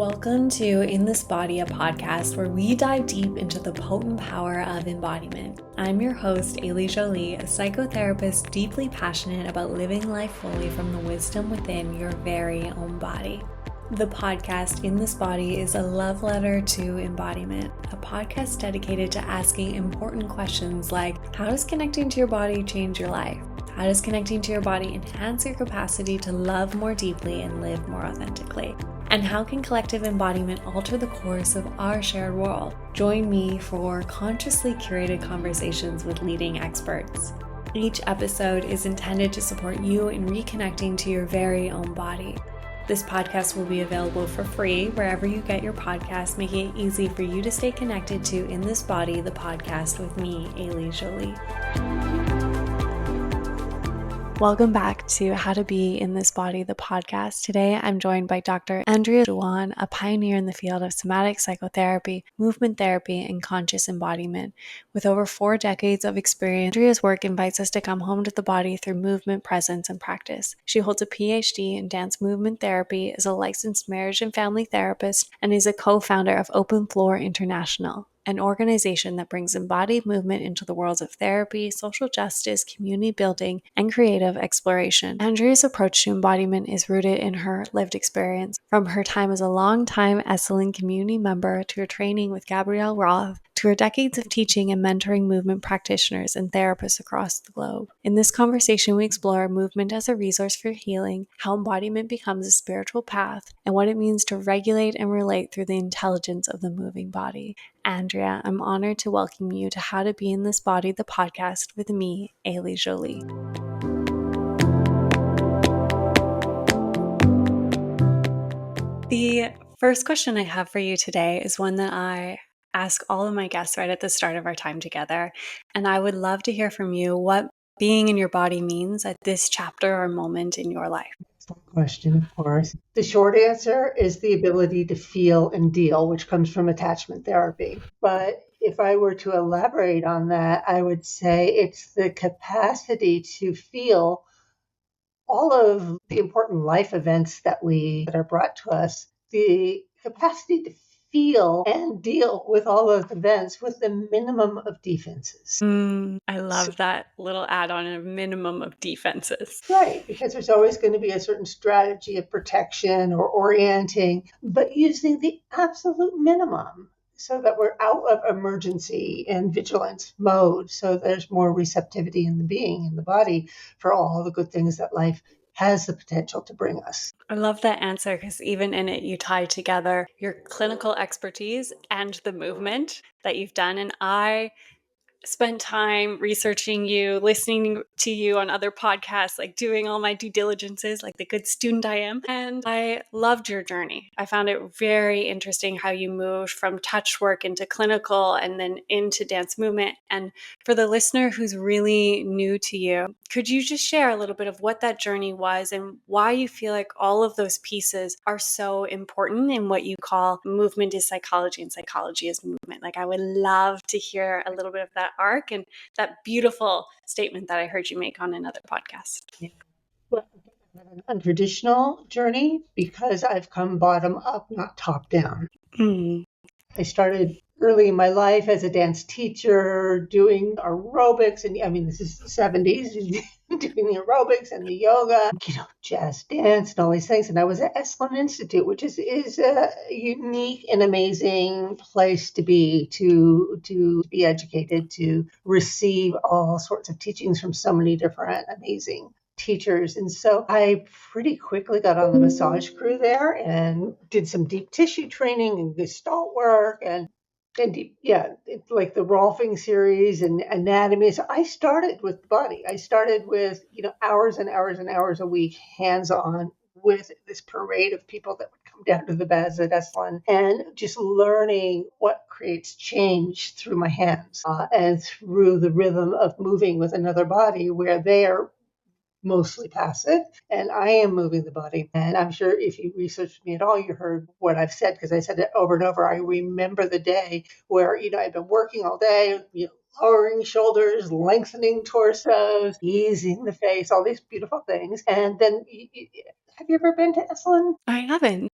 Welcome to In This Body, a podcast where we dive deep into the potent power of embodiment. I'm your host, Ailey, Jolie, a psychotherapist deeply passionate about living life fully from the wisdom within your very own body. The podcast In This Body is a love letter to embodiment, a podcast dedicated to asking important questions like, how does connecting to your body change your life? How does connecting to your body enhance your capacity to love more deeply and live more authentically? And how can collective embodiment alter the course of our shared world? Join me for consciously curated conversations with leading experts. Each episode is intended to support you in reconnecting to your very own body. This podcast will be available for free wherever you get your podcasts, making it easy for you to stay connected to In This Body, the podcast with me, Ailey Jolie. Welcome back to How to Be in This Body, the podcast. Today, I'm joined by Dr. Andrea Juhan, a pioneer in the field of somatic psychotherapy, movement therapy, and conscious embodiment. With over 4 decades of experience, Andrea's work invites us to come home to the body through movement, presence, and practice. She holds a PhD in dance movement therapy, is a licensed marriage and family therapist, and is a co-founder of Open Floor International, an organization that brings embodied movement into the worlds of therapy, social justice, community building, and creative exploration. Andrea's approach to embodiment is rooted in her lived experience, from her time as a long-time Esalen community member to her training with Gabrielle Roth, to her decades of teaching and mentoring movement practitioners and therapists across the globe. In this conversation, we explore movement as a resource for healing, how embodiment becomes a spiritual path, and what it means to regulate and relate through the intelligence of the moving body. Andrea, I'm honored to welcome you to How to Be in This Body, the podcast with me, Ailey Jolie. The first question I have for you today is one that I ask all of my guests right at the start of our time together. And I would love to hear from you what being in your body means at this chapter or moment in your life. Question, of course. The short answer is the ability to feel and deal, which comes from attachment therapy. But if I were to elaborate on that, I would say it's the capacity to feel all of the important life events that are brought to us, the capacity to feel and deal with all those events with the minimum of defenses. I love that little add-on, a minimum of defenses. Right, because there's always going to be a certain strategy of protection or orienting, but using the absolute minimum so that we're out of emergency and vigilance mode, so there's more receptivity in the being, in the body, for all the good things that life has the potential to bring us. I love that answer because even in it, you tie together your clinical expertise and the movement that you've done. And I spent time researching you, listening to you on other podcasts, like doing all my due diligences, like the good student I am. And I loved your journey. I found it very interesting how you moved from touch work into clinical and then into dance movement. And for the listener who's really new to you, could you just share a little bit of what that journey was and why you feel like all of those pieces are so important in what you call movement is psychology and psychology is movement? Like, I would love to hear a little bit of that arc and that beautiful statement that I heard you make on another podcast. Well, an untraditional journey because I've come bottom up, not top down. I started early in my life as a dance teacher doing aerobics, and this is the 70s, doing the aerobics and the yoga, jazz dance and all these things. And I was at Esalen Institute, which is a unique and amazing place to be educated, to receive all sorts of teachings from so many different amazing teachers. And so I pretty quickly got on the massage crew there and did some deep tissue training and Gestalt work and like the Rolfing series and anatomy. So I started with the body. I started with, hours and hours and hours a week, hands-on with this parade of people that would come down to the baths at Esalen and just learning what creates change through my hands and through the rhythm of moving with another body where they are mostly passive, and I am moving the body. And I'm sure if you researched me at all, you heard what I've said, because I said it over and over. I remember the day where, I've been working all day, lowering shoulders, lengthening torsos, easing the face, all these beautiful things. And then, have you ever been to Esalen? I haven't.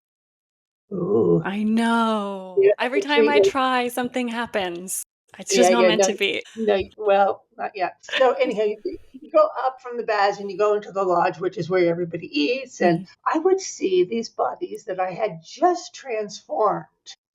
Ooh. I know. Yeah, Every the time I treatment. try, something happens. It's just Yeah, not yeah, meant no, to be. no, well, not yet. So anyhow, you go up from the badge and you go into the lodge, which is where everybody eats. And Mm. I would see these bodies that I had just transformed.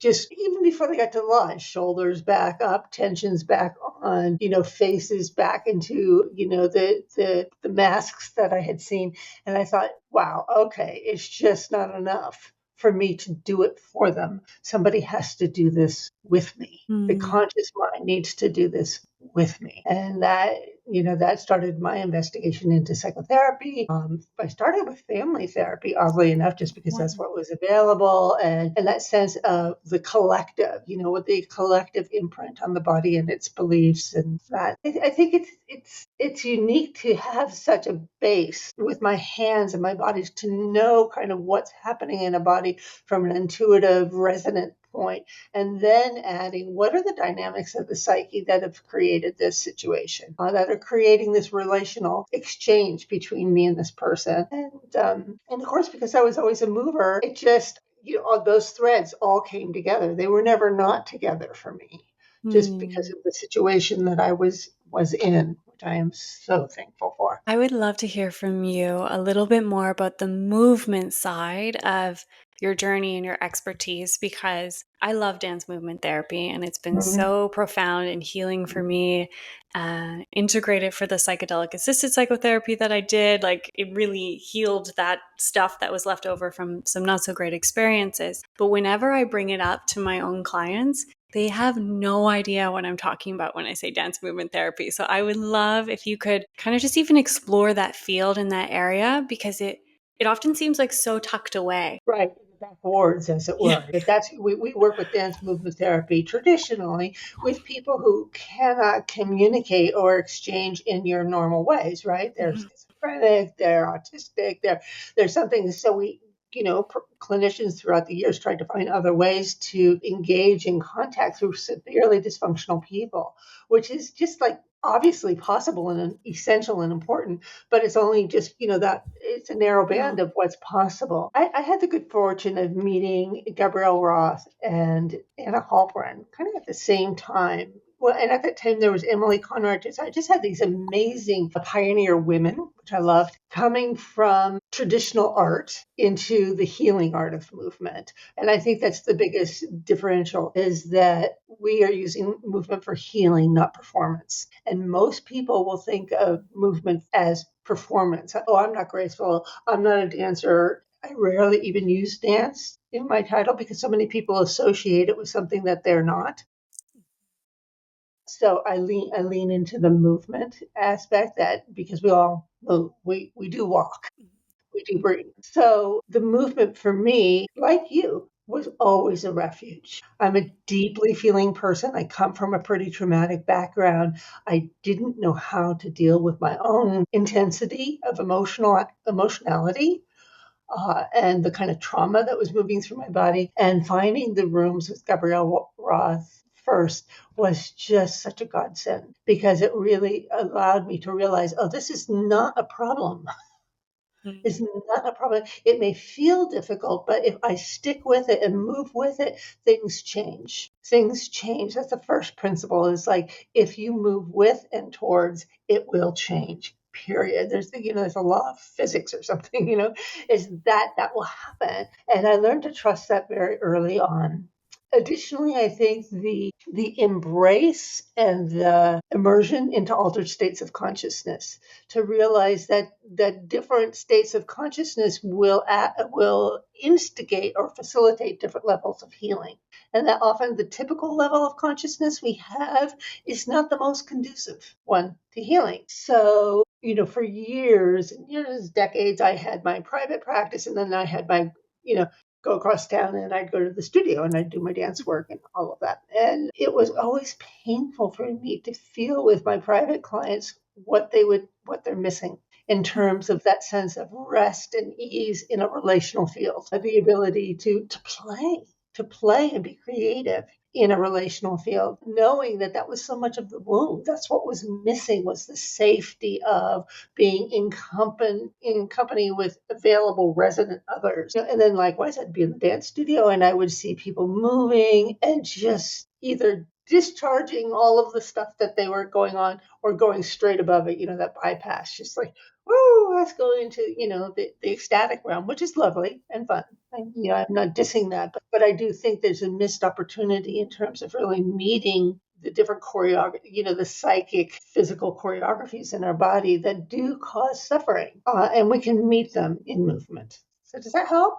Just even before they got to the lodge, shoulders back up, tensions back on, faces back into, the masks that I had seen. And I thought, wow, okay, it's just not enough for me to do it for them. Somebody has to do this with me. The Mm. conscious mind needs to do this with me. And that started my investigation into psychotherapy. I started with family therapy, oddly enough, just because that's Wow. what was available. And that sense of the collective, with the collective imprint on the body and its beliefs. And that I think it's unique to have such a base with my hands and my bodies to know kind of what's happening in a body from an intuitive resonant point, and then adding what are the dynamics of the psyche that have created this situation, that are creating this relational exchange between me and this person. And of course, because I was always a mover, it just, all those threads all came together. They were never not together for me, just because Mm. of the situation that I was in, which I am so thankful for. I would love to hear from you a little bit more about the movement side of your journey and your expertise, because I love dance movement therapy and it's been Mhm. so profound and healing for me. Integrated for the psychedelic assisted psychotherapy that I did, like it really healed that stuff that was left over from some not so great experiences. But whenever I bring it up to my own clients, they have no idea what I'm talking about when I say dance movement therapy. So I would love if you could kind of just even explore that field in that area, because it often seems like so tucked away. Right, backwards, as it Yeah. were. But we work with dance movement therapy traditionally with people who cannot communicate or exchange in your normal ways, right? They're Mhm. schizophrenic, they're autistic, there's something. So clinicians throughout the years tried to find other ways to engage in contact through severely dysfunctional people, which is just like obviously possible and essential and important, but it's only just, that it's a narrow band Oh. of what's possible. I had the good fortune of meeting Gabrielle Roth and Anna Halpern kind of at the same time. Well, and at that time there was Emily Conrad. So I just had these amazing pioneer women, which I loved, coming from traditional art into the healing art of movement. And I think that's the biggest differential, is that we are using movement for healing, not performance. And most people will think of movement as performance. Oh, I'm not graceful. I'm not a dancer. I rarely even use dance in my title because so many people associate it with something that they're not. So I lean into the movement aspect, that because we all move, we do walk, we do breathe. So the movement for me, like you, was always a refuge. I'm a deeply feeling person. I come from a pretty traumatic background. I didn't know how to deal with my own intensity of emotionality, and the kind of trauma that was moving through my body. And finding the rooms with Gabrielle Roth first was just such a godsend, because it really allowed me to realize, oh, this is not a problem. It's not a problem. It may feel difficult, but if I stick with it and move with it, things change. Things change. That's the first principle, is like, if you move with and towards, it will change. Period. There's a law of physics or something, is that will happen. And I learned to trust that very early on. Additionally, I think the embrace and the immersion into altered states of consciousness, to realize that different states of consciousness will instigate or facilitate different levels of healing, and that often the typical level of consciousness we have is not the most conducive one to healing. So, for years and years, decades, I had my private practice, and then I had my, go across town and I'd go to the studio and I'd do my dance work and all of that. And it was always painful for me to feel with my private clients what they're missing in terms of that sense of rest and ease in a relational field, the ability to play. to play and be creative in a relational field, knowing that that was so much of the womb. That's what was missing, was the safety of being in company with available resident others. And then likewise, I'd be in the dance studio and I would see people moving and just either discharging all of the stuff that they were going on or going straight above it, that bypass, just like, woo, let's go into, the ecstatic realm, which is lovely and fun. I'm not dissing that, but I do think there's a missed opportunity in terms of really meeting the different choreography, the psychic, physical choreographies in our body that do cause suffering, and we can meet them in movement. So does that help?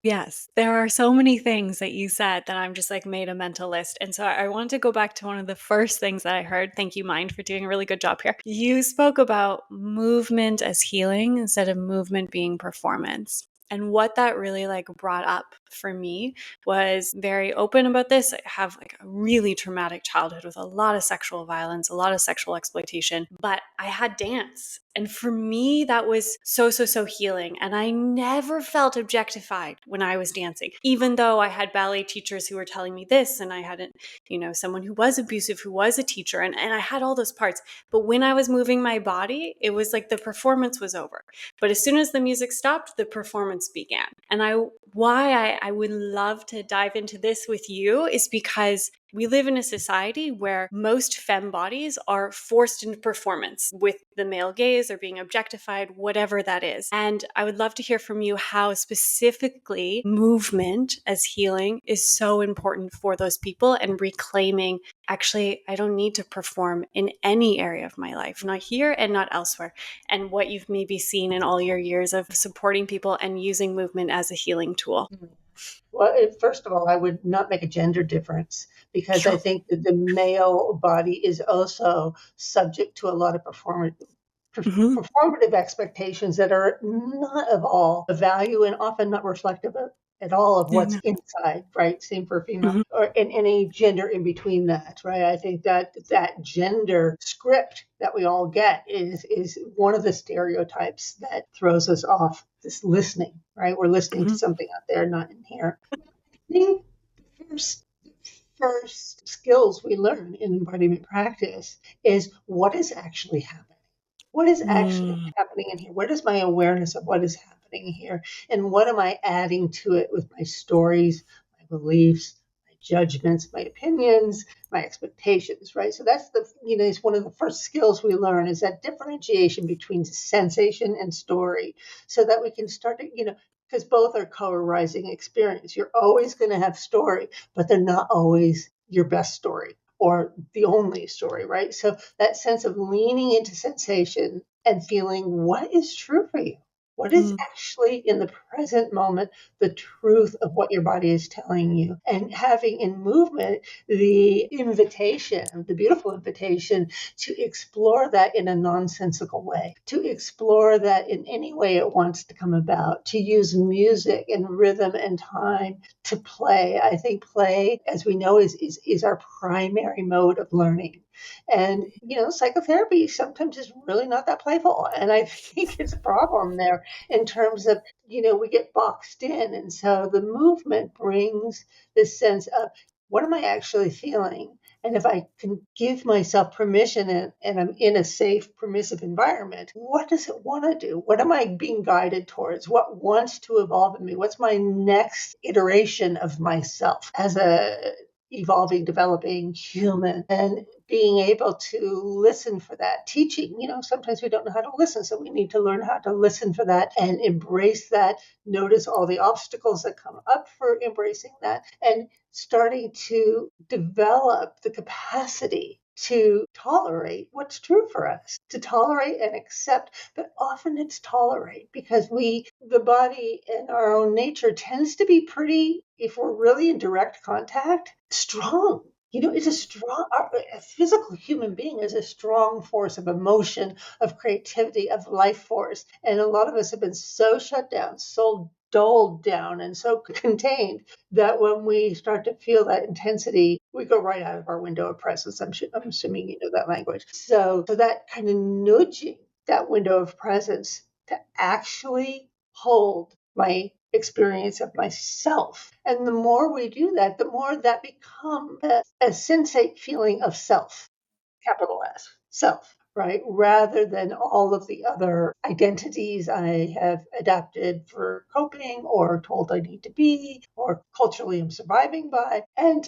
Yes, there are so many things that you said that I'm just like made a mental list. And so I wanted to go back to one of the first things that I heard. Thank you, Mind, for doing a really good job here. You spoke about movement as healing instead of movement being performance. And what that really like brought up for me was very open about this. I have like a really traumatic childhood with a lot of sexual violence, a lot of sexual exploitation, but I had dance. And for me, that was so healing. And I never felt objectified when I was dancing, even though I had ballet teachers who were telling me this, and I had, someone who was abusive, who was a teacher, and I had all those parts. But when I was moving my body, it was like the performance was over. But as soon as the music stopped, the performance began. And why I would love to dive into this with you is because we live in a society where most femme bodies are forced into performance with the male gaze or being objectified, whatever that is. And I would love to hear from you how specifically movement as healing is so important for those people and reclaiming, actually, I don't need to perform in any area of my life, not here and not elsewhere. And what you've maybe seen in all your years of supporting people and using movement as a healing tool. Well, first of all, I would not make a gender difference because Sure. I think that the male body is also subject to a lot of performative expectations that are not of all value and often not reflective at all of what's inside, right? Same for female or in any gender in between that, right? I think that gender script that we all get is one of the stereotypes that throws us off this listening, right? We're listening to something out there, not in here. I think the first skills we learn in embodiment practice is what is actually happening. What is actually happening in here? Where does my awareness of what is happening here? And what am I adding to it with my stories, my beliefs, my judgments, my opinions, my expectations, right? So that's it's one of the first skills we learn is that differentiation between sensation and story so that we can start to, because both are co-arising experience. You're always going to have story, but they're not always your best story or the only story, right? So that sense of leaning into sensation and feeling what is true for you. What is actually in the present moment the truth of what your body is telling you? And having in movement the invitation, the beautiful invitation to explore that in a nonsensical way, to explore that in any way it wants to come about, to use music and rhythm and time to play. I think play, as we know, is our primary mode of learning. And, psychotherapy sometimes is really not that playful. And I think it's a problem there in terms of, we get boxed in. And so the movement brings this sense of what am I actually feeling? And if I can give myself permission and I'm in a safe, permissive environment, what does it want to do? What am I being guided towards? What wants to evolve in me? What's my next iteration of myself as a evolving, developing human? And being able to listen for that. Teaching, sometimes we don't know how to listen, so we need to learn how to listen for that and embrace that, notice all the obstacles that come up for embracing that, and starting to develop the capacity to tolerate what's true for us, to tolerate and accept, but often it's tolerate because the body and our own nature tends to be pretty, if we're really in direct contact, strong. It's a physical human being is a strong force of emotion, of creativity, of life force. And a lot of us have been so shut down, so dulled down, and so contained that when we start to feel that intensity, we go right out of our window of presence. I'm assuming you know that language. So that kind of nudging that window of presence to actually hold my experience of myself. And the more we do that, the more that becomes a sensate feeling of self, capital S, self, right? Rather than all of the other identities I have adapted for coping or told I need to be or culturally I'm surviving by. And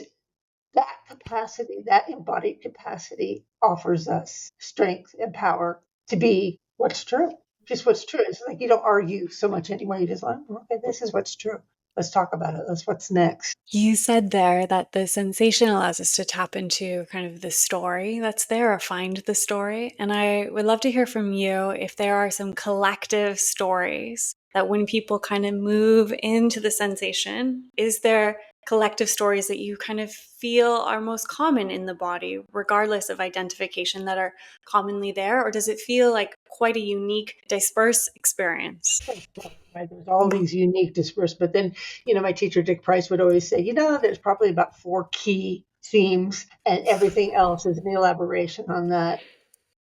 that capacity, that embodied capacity offers us strength and power to be what's true. Just what's true. It's like you don't argue so much anymore. You just like, okay, this is what's true. Let's talk about it. That's what's next. You said there that the sensation allows us to tap into kind of the story that's there or find the story. And I would love to hear from you if there are some collective stories that when people kind of move into the sensation, is there collective stories that you kind of feel are most common in the body, regardless of identification, that are commonly there? Or does it feel like quite a unique, dispersed experience? Right? There's all these unique dispersed, but then, my teacher, Dick Price, would always say, there's probably about 4 key themes and everything else is an elaboration on that.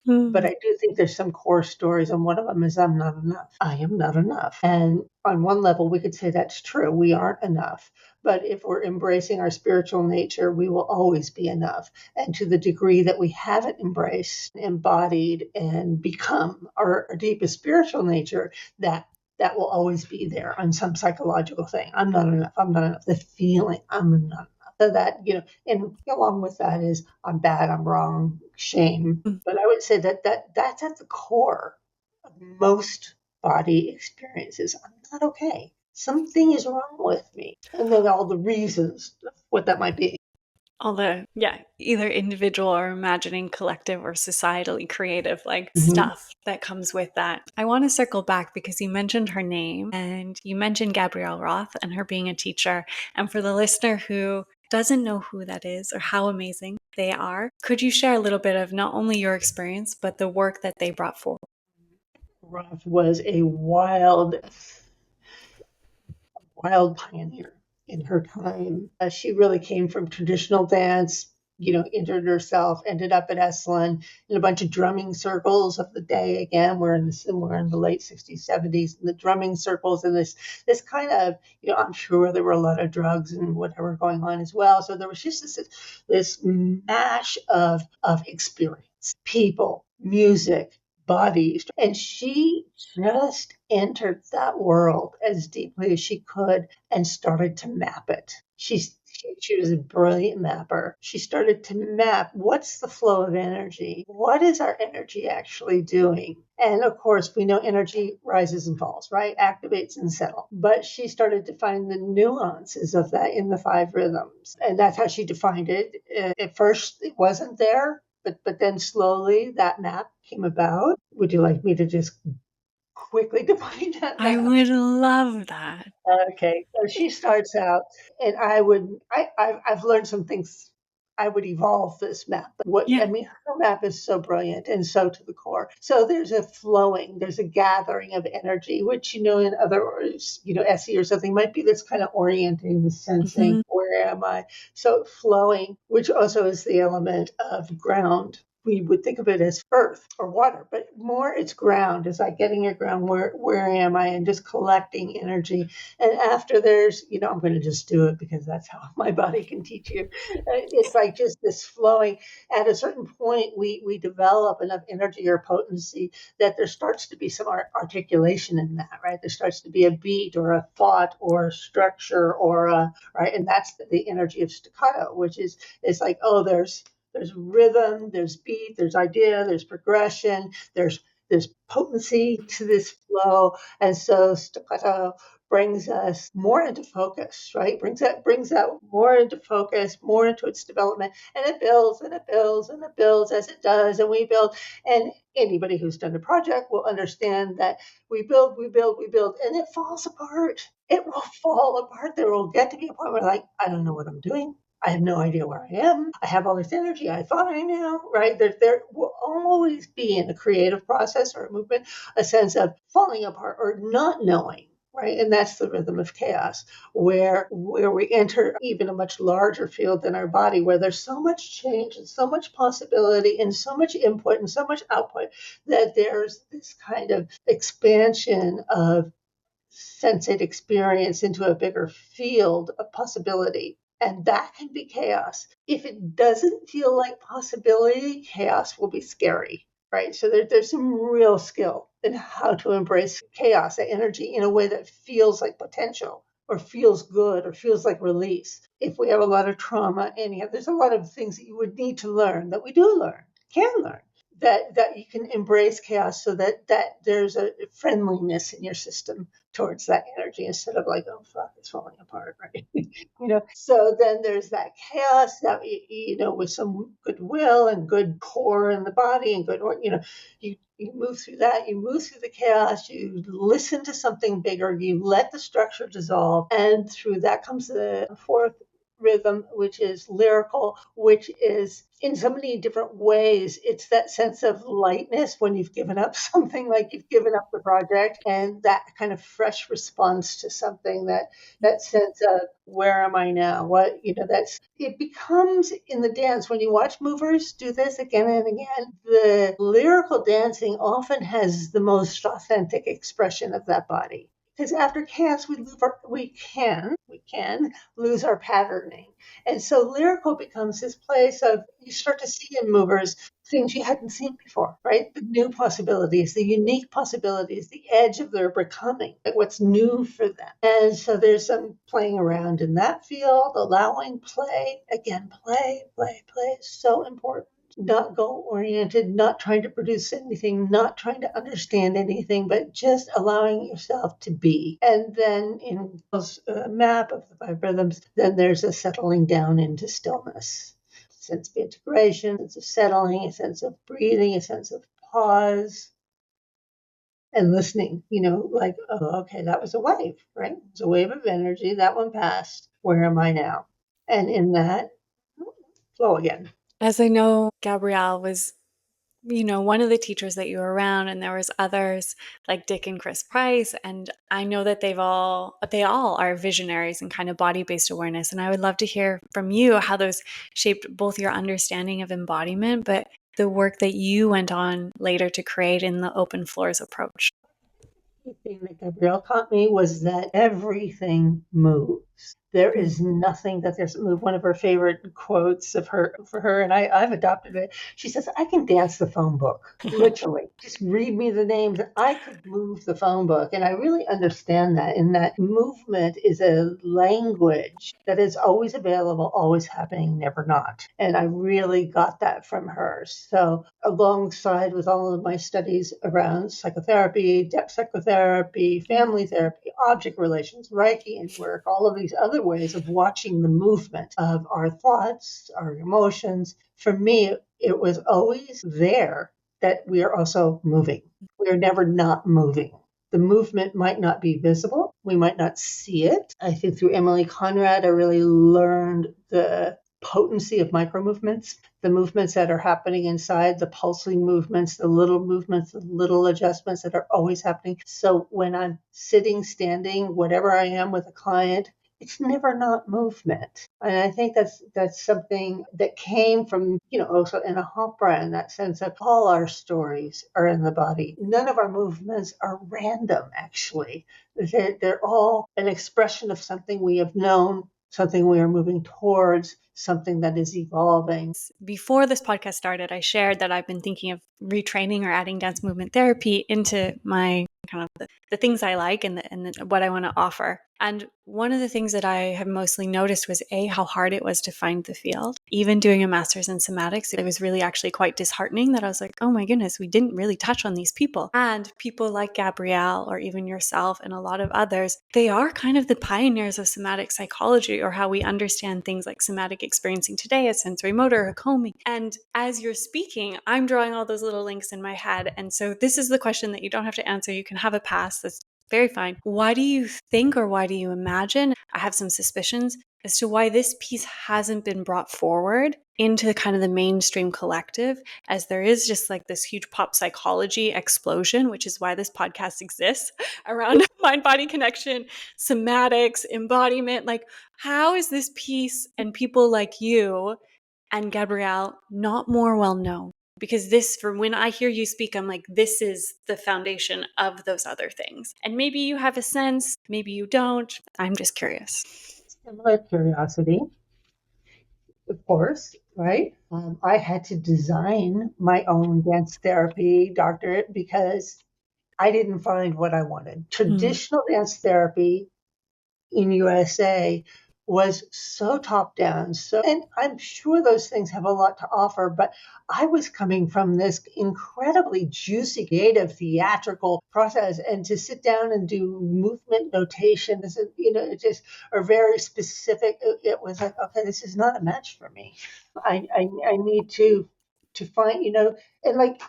But I do think there's some core stories, and one of them is I'm not enough. I am not enough. And on one level, we could say that's true. We aren't enough. But if we're embracing our spiritual nature, we will always be enough. And to the degree that we haven't embraced, embodied, and become our deepest spiritual nature, that will always be there on some psychological thing. I'm not enough. I'm not enough. The feeling I'm not enough. So that, and along with that is I'm bad, I'm wrong, shame. But I would say that's at the core of most body experiences. I'm not okay. Something is wrong with me. And then all the reasons what that might be. All the, either individual or imagining collective or societally creative Mm-hmm. stuff that comes with that. I want to circle back because you mentioned her name and you mentioned Gabrielle Roth and her being a teacher. And for the listener who doesn't know who that is or how amazing they are, could you share a little bit of not only your experience, but the work that they brought forward? Roth was a wild pioneer in her time. She really came from traditional dance, entered herself, ended up at Esalen in a bunch of drumming circles of the day. Again, we're in the late 60s, 70s, in the drumming circles, and this kind of, I'm sure there were a lot of drugs and whatever going on as well. So there was just this mash of experience, people, music, bodies. And she just entered that world as deeply as she could and started to map it. She was a brilliant mapper. She started to map what's the flow of energy? What is our energy actually doing? And of course, we know energy rises and falls, right? Activates and settles. But she started to find the nuances of that in the 5 rhythms. And that's how she defined it. At first, it wasn't there. But then slowly that map came about. Would you like me to just quickly define that map? I would love that. Okay, so she starts out, and I've learned some things. I would evolve this map. But her map is so brilliant and so to the core. So there's a flowing, there's a gathering of energy, which, in other words, SE or something might be this kind of orienting, the sensing, where am I? So flowing, which also is the element of ground. We would think of it as earth or water, but more it's ground. It's like getting your ground. Where am I? And just collecting energy. And after there's, I'm going to just do it because that's how my body can teach you. It's like just this flowing. At a certain point, we develop enough energy or potency that there starts to be some articulation in that, right? There starts to be a beat or a thought or a structure right? And that's the energy of staccato, which is, it's like, oh, there's rhythm, there's beat, there's idea, there's progression, there's potency to this flow. And so staccato brings us more into focus, right? Brings that more into focus, more into its development. And it builds and it builds and it builds as it does. And we build. And anybody who's done a project will understand that we build, and it falls apart. It will fall apart. There will get to be a point where, like, I don't know what I'm doing. I have no idea where I am. I have all this energy. I thought I knew, right? There will always be in a creative process or a movement a sense of falling apart or not knowing, right? And that's the rhythm of chaos, where we enter even a much larger field than our body, where there's so much change and so much possibility and so much input and so much output that there's this kind of expansion of sensate experience into a bigger field of possibility. And that can be chaos. If it doesn't feel like possibility, chaos will be scary, right? So there's some real skill in how to embrace chaos, the energy, in a way that feels like potential or feels good or feels like release. If we have a lot of trauma, anyhow, there's a lot of things that you would need to learn that we do learn, can learn. That you can embrace chaos so that there's a friendliness in your system towards that energy instead of like, oh fuck, it's falling apart, right? So then there's that chaos that with some goodwill and good core in the body and good, you move through that, you move through the chaos, you listen to something bigger, you let the structure dissolve, and through that comes the fourth rhythm, which is lyrical, which is in so many different ways. It's that sense of lightness when you've given up something, like you've given up the project, and that kind of fresh response to something, that sense of where am I now? It becomes in the dance when you watch movers do this again and again. The lyrical dancing often has the most authentic expression of that body. Because after chaos, we can lose our patterning. And so lyrical becomes this place of, you start to see in movers things you hadn't seen before, right? The new possibilities, the unique possibilities, the edge of their becoming, like what's new for them. And so there's some playing around in that field, allowing play. Again, play is so important. Not goal oriented, not trying to produce anything, not trying to understand anything, but just allowing yourself to be. And then in this map of the 5 rhythms, then there's a settling down into stillness, a sense of integration, a sense of settling, a sense of breathing, a sense of pause. And listening, like, oh, okay, that was a wave, right? It was a wave of energy. That one passed. Where am I now? And in that, flow again. As I know, Gabrielle was, one of the teachers that you were around, and there was others like Dick and Chris Price. And I know that they all are visionaries in kind of body-based awareness. And I would love to hear from you how those shaped both your understanding of embodiment, but the work that you went on later to create in the open floors approach. The thing that Gabrielle taught me was that everything moves. There is nothing that doesn't move. One of her favorite quotes for her, and I've adopted it. She says, I can dance the phone book, literally. Just read me the names. I could move the phone book. And I really understand that, in that movement is a language that is always available, always happening, never not. And I really got that from her. So alongside with all of my studies around psychotherapy, depth psychotherapy, family therapy, object relations, Reiki and work, all of these other ways of watching the movement of our thoughts, our emotions. For me, it was always there that we are also moving. We are never not moving. The movement might not be visible. We might not see it. I think through Emily Conrad, I really learned the potency of micro movements, the movements that are happening inside, the pulsing movements, the little adjustments that are always happening. So when I'm sitting, standing, whatever I am with a client, it's never not movement. And I think that's something that came from, also in a Hopra, in that sense of all our stories are in the body. None of our movements are random, actually. They're all an expression of something we have known, something we are moving towards, something that is evolving. Before this podcast started, I shared that I've been thinking of retraining or adding dance movement therapy into my kind of the things I like and what I want to offer. And one of the things that I have mostly noticed was how hard it was to find the field. Even doing a master's in somatics, it was really actually quite disheartening that I was like, oh my goodness, we didn't really touch on these people. And people like Gabrielle or even yourself and a lot of others, they are kind of the pioneers of somatic psychology, or how we understand things like somatic experiencing today as sensory motor, Hakomi. And as you're speaking, I'm drawing all those little links in my head. And so this is the question that you don't have to answer. You can have a pass. That's very fine. Why do you think, or why do you imagine? I have some suspicions as to why this piece hasn't been brought forward into kind of the mainstream collective, as there is just like this huge pop psychology explosion, which is why this podcast exists, around mind-body connection, somatics, embodiment. Like, how is this piece and people like you and Gabrielle not more well known? Because this, from when I hear you speak, I'm like, this is the foundation of those other things. And maybe you have a sense, maybe you don't. I'm just curious. Similar curiosity, of course, right? I had to design my own dance therapy doctorate because I didn't find what I wanted. Traditional dance therapy in USA was so top down. And I'm sure those things have a lot to offer, but I was coming from this incredibly juicy, creative, theatrical process, and to sit down and do movement notation is, it just are very specific. It was like, okay, this is not a match for me. I need to find, and like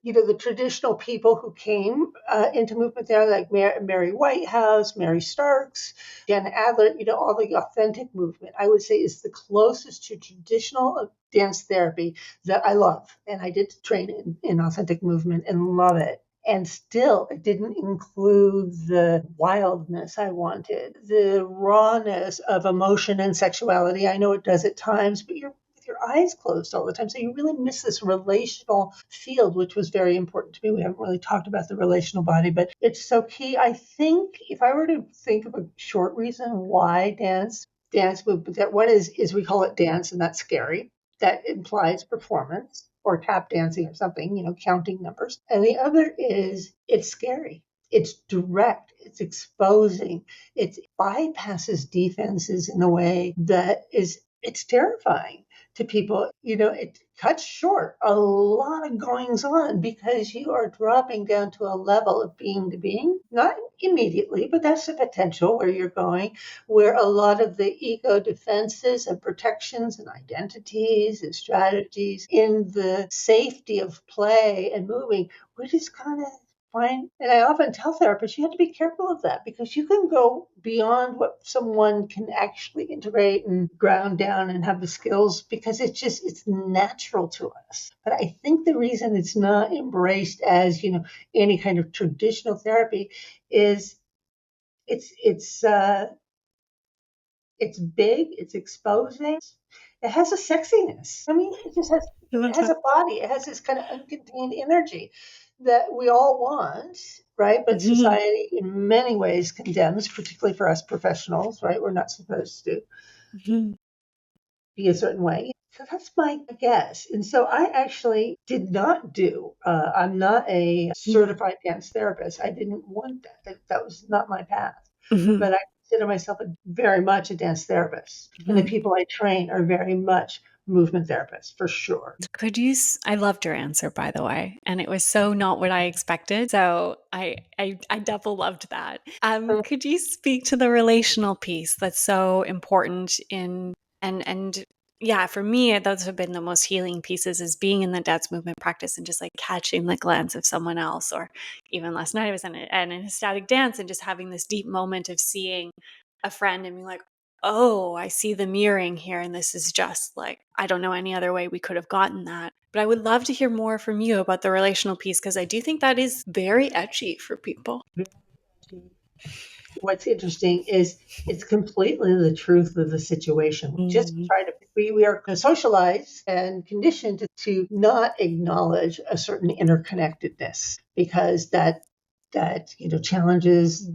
the traditional people who came into movement there, like Mary Whitehouse, Mary Starks, Jen Adler, all the authentic movement, I would say is the closest to traditional dance therapy that I love. And I did train in authentic movement and love it. And still, it didn't include the wildness I wanted, the rawness of emotion and sexuality. I know it does at times, but you're with your eyes closed all the time. So you really miss this relational field, which was very important to me. We haven't really talked about the relational body, but it's so key. I think if I were to think of a short reason why dance movement, that one is we call it dance, and that's scary. That implies performance or tap dancing or something, counting numbers. And the other is it's scary. It's direct. It's exposing. It bypasses defenses in a way that it's terrifying to people. It cuts short a lot of goings on because you are dropping down to a level of being to being, not immediately, but that's the potential where you're going, where a lot of the ego defenses and protections and identities and strategies in the safety of play and moving, we're just kind of fine. And I often tell therapists, you have to be careful of that because you can go beyond what someone can actually integrate and ground down and have the skills because it's natural to us. But I think the reason it's not embraced as, any kind of traditional therapy is it's big, it's exposing. It has a sexiness. I mean, it has a body. It has this kind of uncontained energy that we all want, right? But society in many ways condemns, particularly for us professionals, right? We're not supposed to be a certain way. So that's my guess. And so I actually did not I'm not a certified dance therapist. I didn't want that. That was not my path. But I consider myself very much a dance therapist. And the people I train are very much movement therapists, for sure. I loved your answer, by the way, and it was so not what I expected. So I double loved that. Could you speak to the relational piece that's so important and yeah, for me, those have been the most healing pieces is being in the dance movement practice and just like catching the glance of someone else. Or even last night I was in an ecstatic dance and just having this deep moment of seeing a friend and being like, oh, I see the mirroring here. And this is just like, I don't know any other way we could have gotten that. But I would love to hear more from you about the relational piece because I do think that is very edgy for people. What's interesting is it's completely the truth of the situation. We are socialized and conditioned to not acknowledge a certain interconnectedness because that challenges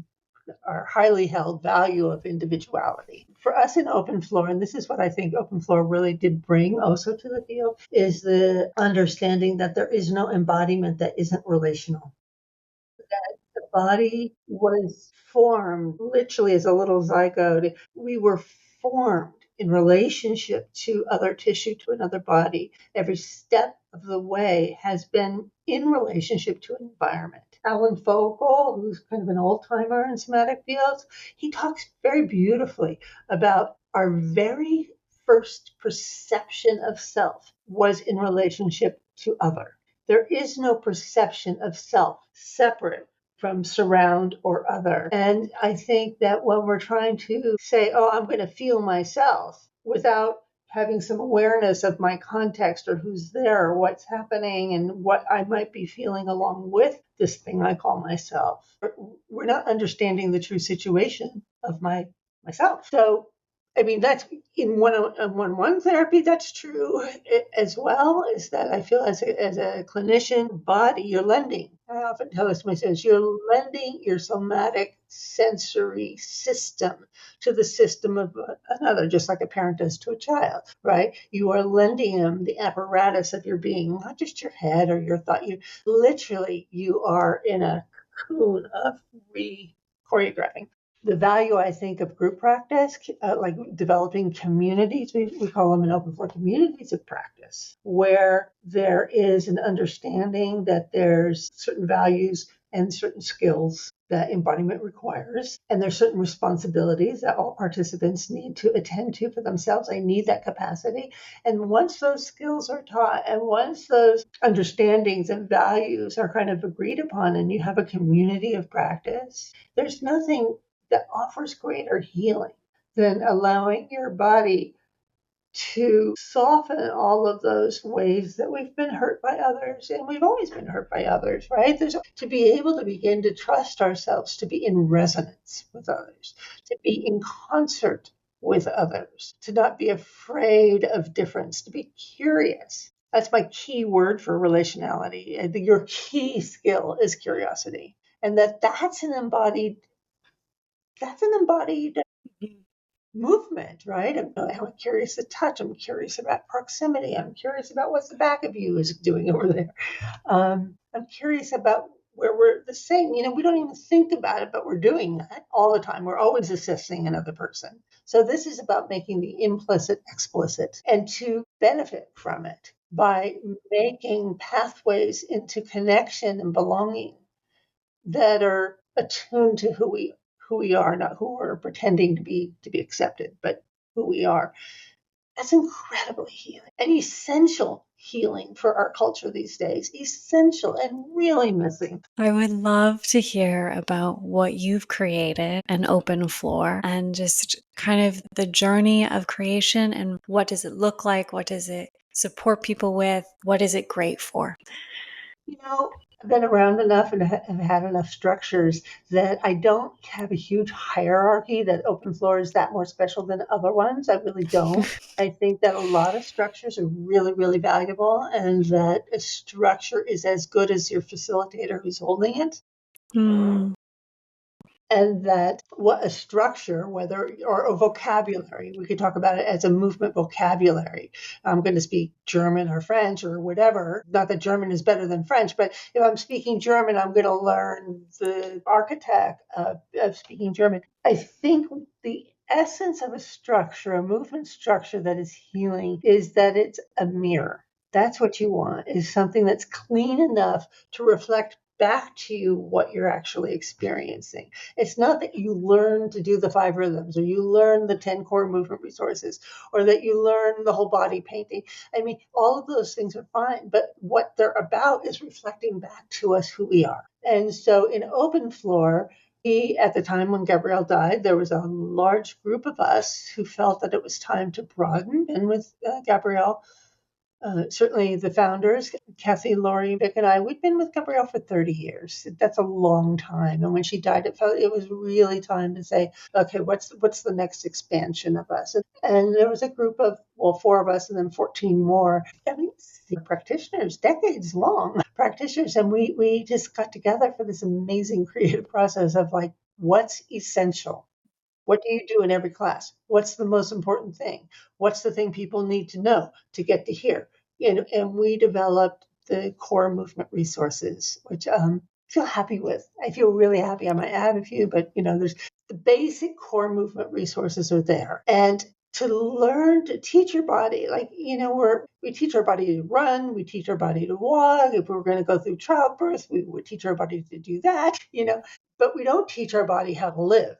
our highly held value of individuality. For us in open floor, and this is what I think open floor really did bring also to the field, is the understanding that there is no embodiment that isn't relational. The body was formed literally as a little zygote. We were formed in relationship to other tissue, to another body. Every step of the way has been in relationship to an environment. Alan Fogel, who's kind of an old timer in somatic fields, he talks very beautifully about our very first perception of self was in relationship to other. There is no perception of self separate from surround or other. And I think that when we're trying to say, oh, I'm going to feel myself without having some awareness of my context or who's there or what's happening and what I might be feeling along with this thing I call myself, we're not understanding the true situation of myself. So, I mean, that's in one-on-one therapy, that's true as well, is that I feel as a clinician body, you're lending. I often tell this to my students, you're lending your somatic sensory system to the system of another, just like a parent does to a child, right? You are lending them the apparatus of your being, not just your head or your thought. You are in a cocoon of choreographing. The value, I think, of group practice, like developing communities, we call them in open floor communities of practice, where there is an understanding that there's certain values and certain skills that embodiment requires, and there's certain responsibilities that all participants need to attend to for themselves. They need that capacity. And once those skills are taught, and once those understandings and values are kind of agreed upon, and you have a community of practice, there's nothing that offers greater healing than allowing your body to soften all of those ways that we've been hurt by others, and we've always been hurt by others, right? To be able to begin to trust ourselves, to be in resonance with others, to be in concert with others, to not be afraid of difference, to be curious. That's my key word for relationality. I think your key skill is curiosity, and that's an embodied movement, right? I'm curious to touch. I'm curious about proximity. I'm curious about what the back of you is doing over there. I'm curious about where we're the same. We don't even think about it, but we're doing that all the time. We're always assessing another person. So this is about making the implicit explicit and to benefit from it by making pathways into connection and belonging that are attuned to who we are, not who we're pretending to be accepted, but who we are. That's incredibly healing and essential healing for our culture these days. Essential and really missing. I would love to hear about what you've created, an open floor, and just kind of the journey of creation and what does it look like? What does it support people with? What is it great for? I've been around enough and have had enough structures that I don't have a huge hierarchy that open floor is that more special than other ones. I really don't. I think that a lot of structures are really, really valuable, and that a structure is as good as your facilitator who's holding it. And that what a structure, or a vocabulary, we could talk about it as a movement vocabulary. I'm going to speak German or French or whatever. Not that German is better than French, but if I'm speaking German, I'm going to learn the architect of speaking German. I think the essence of a structure, a movement structure that is healing, is that it's a mirror. That's what you want, is something that's clean enough to reflect back to you what you're actually experiencing. It's not that you learn to do the 5 rhythms, or you learn the 10 core movement resources, or that you learn the whole body painting. I mean, all of those things are fine, but what they're about is reflecting back to us who we are. And so in open floor, at the time when Gabrielle died, there was a large group of us who felt that it was time to broaden. And with Gabrielle, certainly the founders, Kathy, Lori, Vic, and I, we'd been with Gabrielle for 30 years. That's a long time. And when she died, it was really time to say, okay, what's the next expansion of us? And there was a group of, 4 of us and then 14 more. I mean, practitioners, decades long practitioners. And we just got together for this amazing creative process of like, what's essential? What do you do in every class? What's the most important thing? What's the thing people need to know to get to here? And we developed the core movement resources, which I feel happy with. I feel really happy. I might add a few, but there's the basic core movement resources are there. And to learn to teach your body, like, we teach our body to run, we teach our body to walk. If we're going to go through childbirth, we would teach our body to do that, but we don't teach our body how to live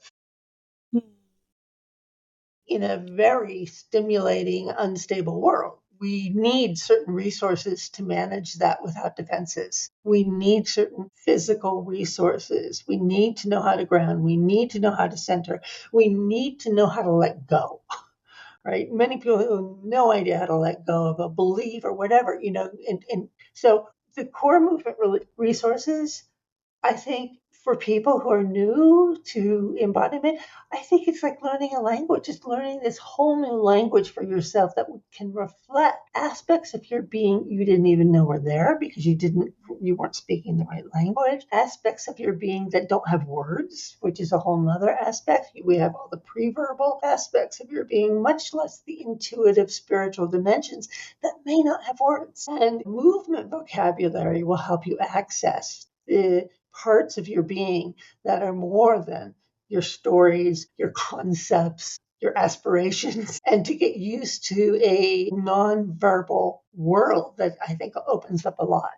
in a very stimulating, unstable world. We need certain resources to manage that without defenses. We need certain physical resources. We need to know how to ground. We need to know how to center. We need to know how to let go, right? Many people have no idea how to let go of a belief or whatever, and so the core movement resources, I think, for people who are new to embodiment, I think it's like learning a language, just learning this whole new language for yourself that can reflect aspects of your being you didn't even know were there because you weren't speaking the right language, aspects of your being that don't have words, which is a whole nother aspect. We have all the pre-verbal aspects of your being, much less the intuitive spiritual dimensions that may not have words. And movement vocabulary will help you access the parts of your being that are more than your stories, your concepts, your aspirations, and to get used to a nonverbal world that I think opens up a lot.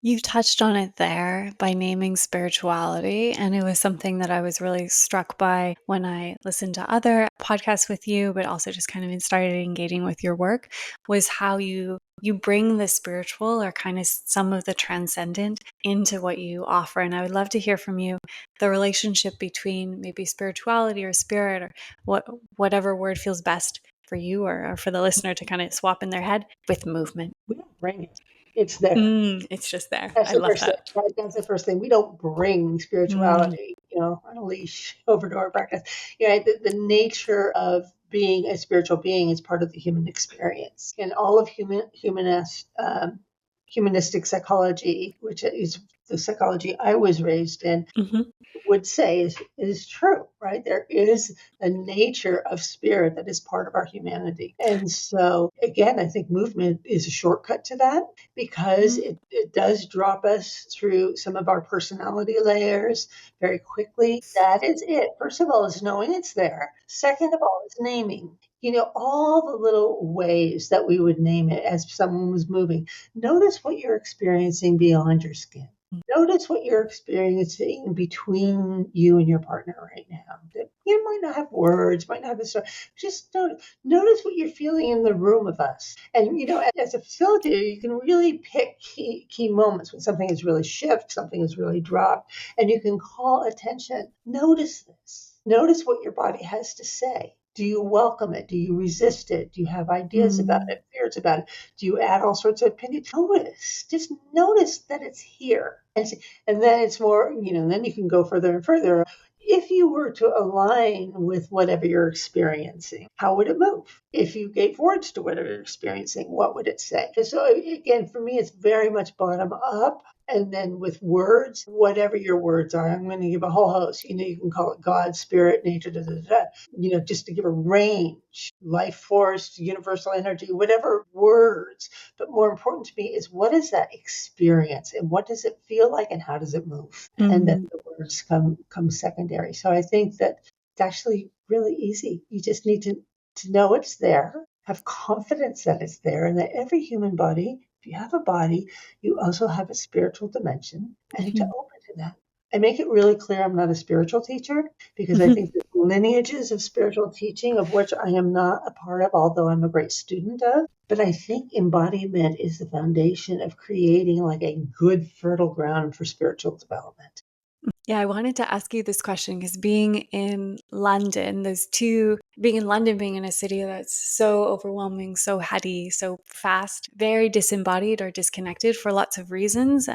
You touched on it there by naming spirituality, and it was something that I was really struck by when I listened to other podcasts with you, but also just kind of started engaging with your work, was how you bring the spiritual or kind of some of the transcendent into what you offer. And I would love to hear from you the relationship between maybe spirituality or spirit or whatever word feels best for you or for the listener to kind of swap in their head with movement. We don't bring it. It's there. It's just there. That's I the love first thing. that. Right? That's the first thing. We don't bring spirituality, on a leash over to our practice. The nature of being a spiritual being is part of the human experience, and all of humanistic psychology, which is the psychology I was raised in, would say is true, right? There is a nature of spirit that is part of our humanity. And so, again, I think movement is a shortcut to that because it does drop us through some of our personality layers very quickly. That is it. First of all, is knowing it's there. Second of all, is naming. All the little ways that we would name it as someone was moving. Notice what you're experiencing beyond your skin. Notice what you're experiencing between you and your partner right now. You might not have words, might not have the story. Just notice what you're feeling in the room of us. And, as a facilitator, you can really pick key moments when something is really shift, something is really dropped, and you can call attention. Notice this. Notice what your body has to say. Do you welcome it? Do you resist it? Do you have ideas about it, fears about it? Do you add all sorts of opinions? Just notice that it's here. And then it's more, then you can go further and further. If you were to align with whatever you're experiencing, how would it move? If you gave words to whatever you're experiencing, what would it say? So again, for me, it's very much bottom up. And then with words, whatever your words are, I'm going to give a whole host. You can call it God, spirit, nature, just to give a range, life force, universal energy, whatever words. But more important to me is what is that experience and what does it feel like and how does it move? And then the words come secondary. So I think that it's actually really easy. You just need to know it's there, have confidence that it's there, and that every human body, if you have a body, you also have a spiritual dimension, and to open to that. I make it really clear I'm not a spiritual teacher because I think the lineages of spiritual teaching, of which I am not a part of, although I'm a great student of, but I think embodiment is the foundation of creating like a good fertile ground for spiritual development. Yeah, I wanted to ask you this question because being in London, being in a city that's so overwhelming, so heady, so fast, very disembodied or disconnected for lots of reasons.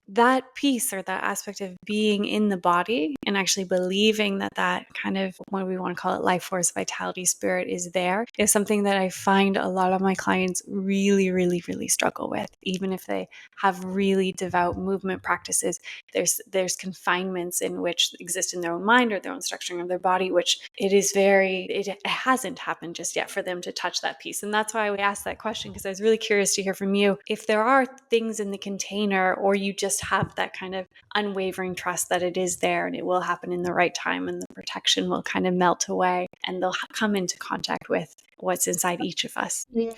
That piece or that aspect of being in the body and actually believing that kind of, what we want to call it, life force, vitality, spirit is there is something that I find a lot of my clients really, really, really struggle with. Even if they have really devout movement practices, there's confinements in which exist in their own mind or their own structuring of their body, which it hasn't happened just yet for them to touch that piece. And that's why we asked that question, because I was really curious to hear from you if there are things in the container, or you just have that kind of unwavering trust that it is there and it will happen in the right time and the protection will kind of melt away and they'll come into contact with what's inside each of us. Yeah.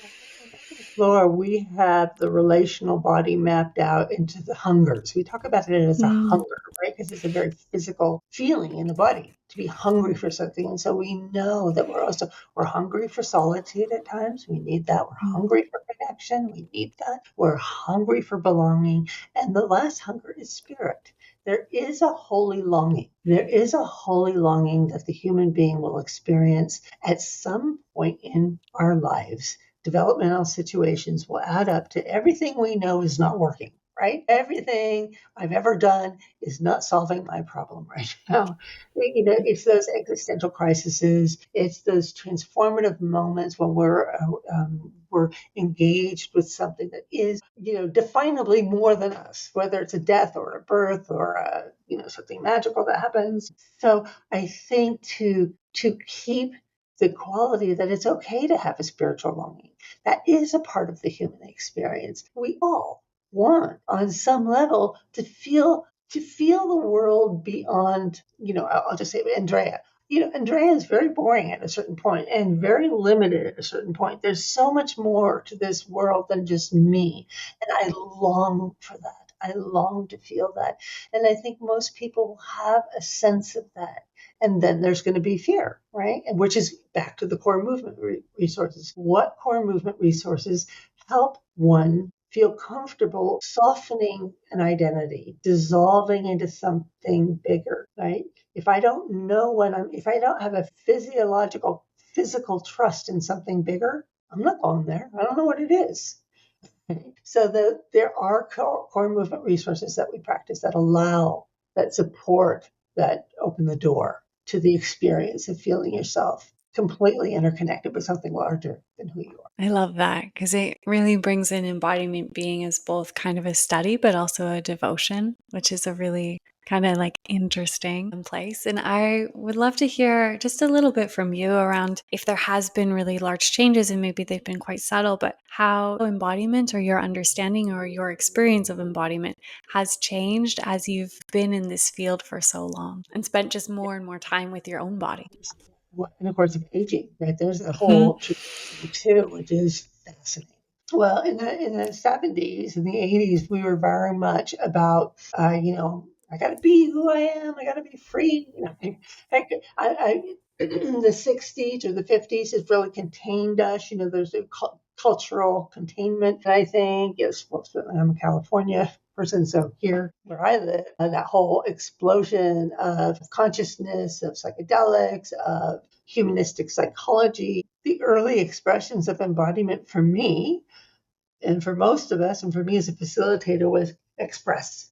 Laura, we have the relational body mapped out into the hungers. We talk about it as a hunger, right? Because it's a very physical feeling in the body to be hungry for something. And so we know that we're hungry for solitude at times. We need that. We're hungry for connection. We need that. We're hungry for belonging. And the last hunger is spirit. There is a holy longing. There is a holy longing that the human being will experience at some point in our lives. Developmental situations will add up to everything we know is not working, right? Everything I've ever done is not solving my problem right now. It's those existential crises. It's those transformative moments when we're engaged with something that is, definably more than us, whether it's a death or a birth or something magical that happens. So I think to keep the quality that it's okay to have a spiritual longing. That is a part of the human experience. We all want, on some level, to feel the world beyond. I'll just say Andrea. Andrea is very boring at a certain point and very limited at a certain point. There's so much more to this world than just me. And I long for that. I long to feel that. And I think most people have a sense of that. And then there's going to be fear, right? And which is back to the core movement resources. What core movement resources help one feel comfortable softening an identity, dissolving into something bigger, right? If I don't know if I don't have a physical trust in something bigger, I'm not going there. I don't know what it is. So there are core movement resources that we practice that support, that open the door to the experience of feeling yourself completely interconnected with something larger than who you are. I love that because it really brings in embodiment being as both kind of a study, but also a devotion, which is a really kind of like interesting place. And I would love to hear just a little bit from you around if there has been really large changes and maybe they've been quite subtle, but how embodiment or your understanding or your experience of embodiment has changed as you've been in this field for so long and spent just more and more time with your own body. And of course, of aging, right? There's a Mhm. whole trajectory too, which is fascinating. Well, in the 70s and the 80s, we were very much about, I got to be who I am. I got to be free. The 60s or the 50s has really contained us. There's a cultural containment, I think. Yes, well, certainly I'm a California person, so here where I live, that whole explosion of consciousness, of psychedelics, of humanistic psychology, the early expressions of embodiment for me and for most of us, and for me as a facilitator, was express,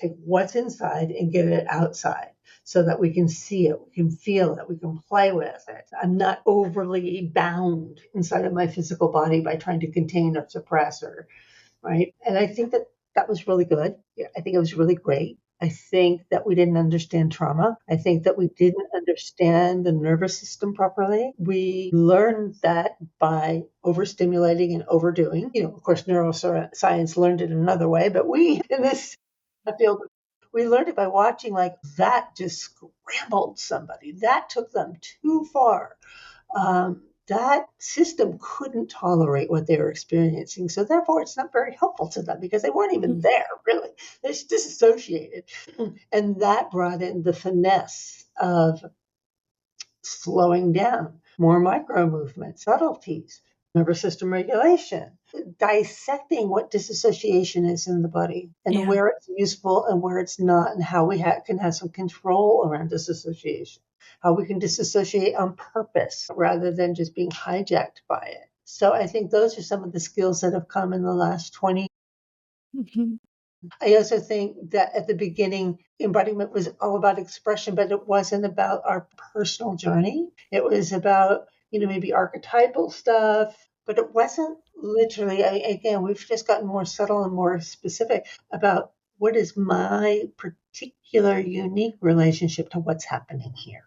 take what's inside and get it outside so that we can see it, we can feel it, we can play with it. I'm not overly bound inside of my physical body by trying to contain or suppress or, right? And I think that was really good. Yeah, I think it was really great. I think that we didn't understand trauma. I think that we didn't understand the nervous system properly. We learned that by overstimulating and overdoing. Of course, neuroscience learned it another way, but we in this field, we learned it by watching like that just scrambled somebody. That took them too far. That system couldn't tolerate what they were experiencing. So therefore, it's not very helpful to them because they weren't even there, really. They're disassociated. And that brought in the finesse of slowing down, more micro movements, subtleties, nervous system regulation, dissecting what disassociation is in the body and Yeah. where it's useful and where it's not, and how we can have some control around disassociation, how we can disassociate on purpose rather than just being hijacked by it. So I think those are some of the skills that have come in the last 20. Mhm. I also think that at the beginning, embodiment was all about expression, but it wasn't about our personal journey. It was about, maybe archetypal stuff, but it wasn't literally, again, we've just gotten more subtle and more specific about what is my particular unique relationship to what's happening here.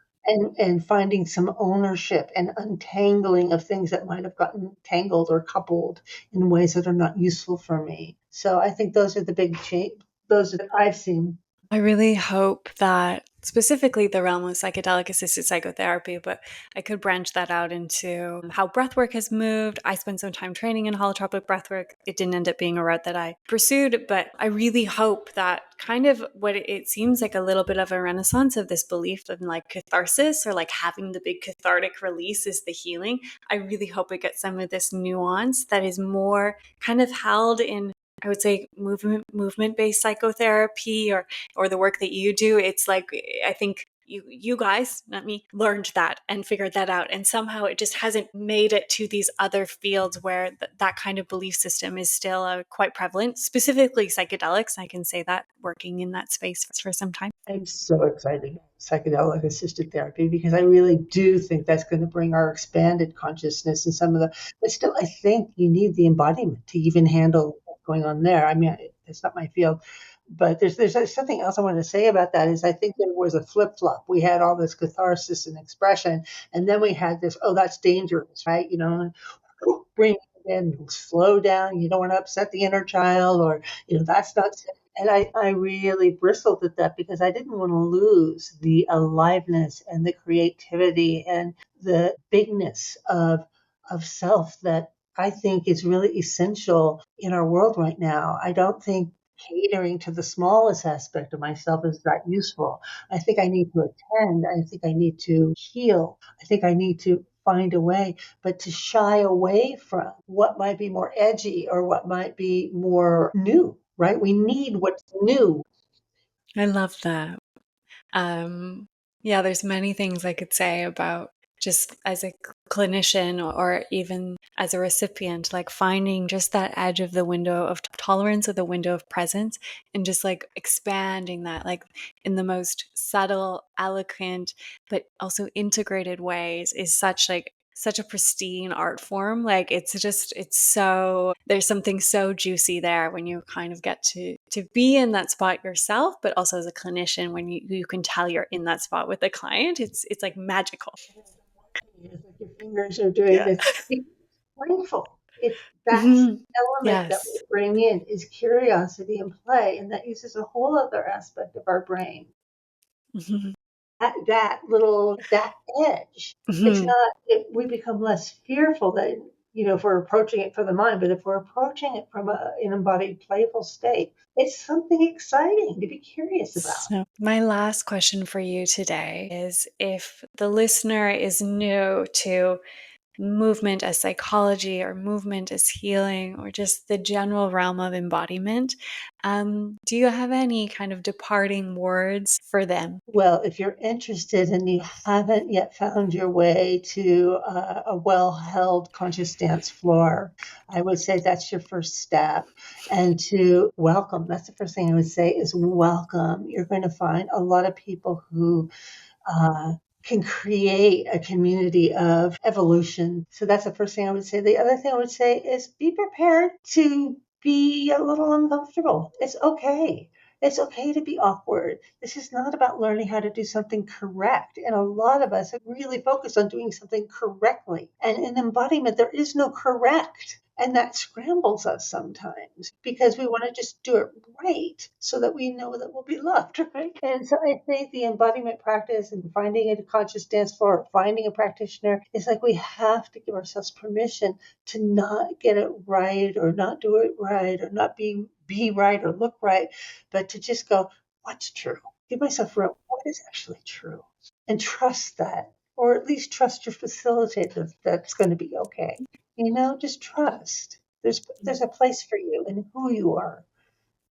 And finding some ownership and untangling of things that might have gotten tangled or coupled in ways that are not useful for me. So I think those are the big change. Those that I've seen. I really hope that specifically the realm of psychedelic assisted psychotherapy, but I could branch that out into how breathwork has moved. I spent some time training in holotropic breathwork. It didn't end up being a route that I pursued, but I really hope that kind of what it seems like a little bit of a renaissance of this belief in like catharsis or like having the big cathartic release is the healing. I really hope it gets some of this nuance that is more kind of held in, I would say, movement based psychotherapy or the work that you do. It's like, I think you guys, not me, learned that and figured that out. And somehow it just hasn't made it to these other fields where that kind of belief system is still quite prevalent, specifically psychedelics. I can say that, working in that space for some time. I'm so excited about psychedelic assisted therapy because I really do think that's going to bring our expanded consciousness and some of the, but still, I think you need the embodiment to even handle what's going on there. I mean, it's not my field, but there's something else I wanted to say about that is I think there was a flip flop. We had all this catharsis and expression, and then we had this, oh, that's dangerous, right? You know, bring it in, slow down. You don't want to upset the inner child, or that's not. And I really bristled at that because I didn't want to lose the aliveness and the creativity and the bigness of self that I think is really essential in our world right now. I don't think catering to the smallest aspect of myself is that useful. I think I need to attend. I think I need to heal. I think I need to find a way, but to shy away from what might be more edgy or what might be more new, right? We need what's new. I love that. Yeah, there's many things I could say about just as a clinician or even as a recipient, like finding just that edge of the window of tolerance or the window of presence and just like expanding that, like in the most subtle, eloquent, but also integrated ways is such a pristine art form. Like it's so, there's something so juicy there when you kind of get to be in that spot yourself, but also as a clinician when you can tell you're in that spot with the client. It's like magical. It's like your fingers are doing Yeah. this. It's playful. That's Mhm. the element that we Yes. bring in is curiosity and play, and that uses a whole other aspect of our brain. Mhm. That edge. It's Mhm. not, we become less fearful that, if we're approaching it from the mind, but if we're approaching it from an embodied playful state, it's something exciting to be curious about. So, my last question for you today is, if the listener is new to movement as psychology or movement as healing or just the general realm of embodiment, do you have any kind of departing words for them? Well, if you're interested and you haven't yet found your way to a well held conscious dance floor, I would say that's your first step. And to welcome, that's the first thing I would say is welcome. You're going to find a lot of people who uh, can create a community of evolution. So that's the first thing I would say. The other thing I would say is be prepared to be a little uncomfortable. It's okay. It's okay to be awkward. This is not about learning how to do something correct. And a lot of us are really focused on doing something correctly. And in embodiment, there is no correct. And that scrambles us sometimes because we want to just do it right so that we know that we'll be loved, right? And so I think the embodiment practice and finding a conscious dance floor, finding a practitioner, is like we have to give ourselves permission to not get it right or not do it right or not be right or look right, but to just go, what's true? Give myself room. What is actually true? And trust that, or at least trust your facilitator that's going to be okay. Just trust. There's a place for you and who you are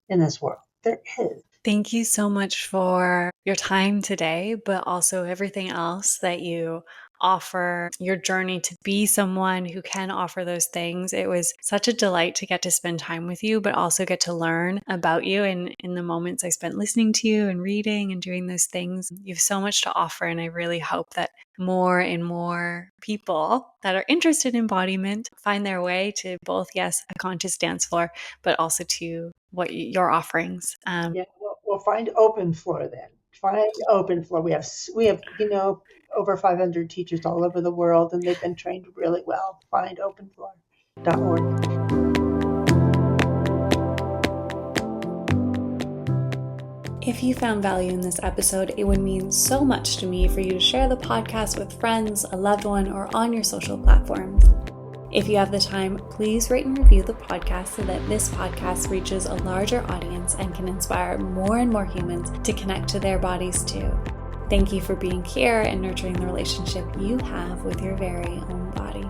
in this world. There is. Thank you so much for your time today, but also everything else that you offer, your journey to be someone who can offer those things. It was such a delight to get to spend time with you, but also get to learn about you. And in the moments I spent listening to you and reading and doing those things, you have so much to offer. And I really hope that more and more people that are interested in embodiment find their way to both, yes, a conscious dance floor, but also to what your offerings. Yeah, we'll find open floor then. Find open floor. We have over 500 teachers all over the world, and they've been trained really well. Find openfloor.org. If you found value in this episode, it would mean so much to me for you to share the podcast with friends, a loved one, or on your social platforms. If you have the time, please rate and review the podcast so that this podcast reaches a larger audience and can inspire more and more humans to connect to their bodies too. Thank you for being here and nurturing the relationship you have with your very own body.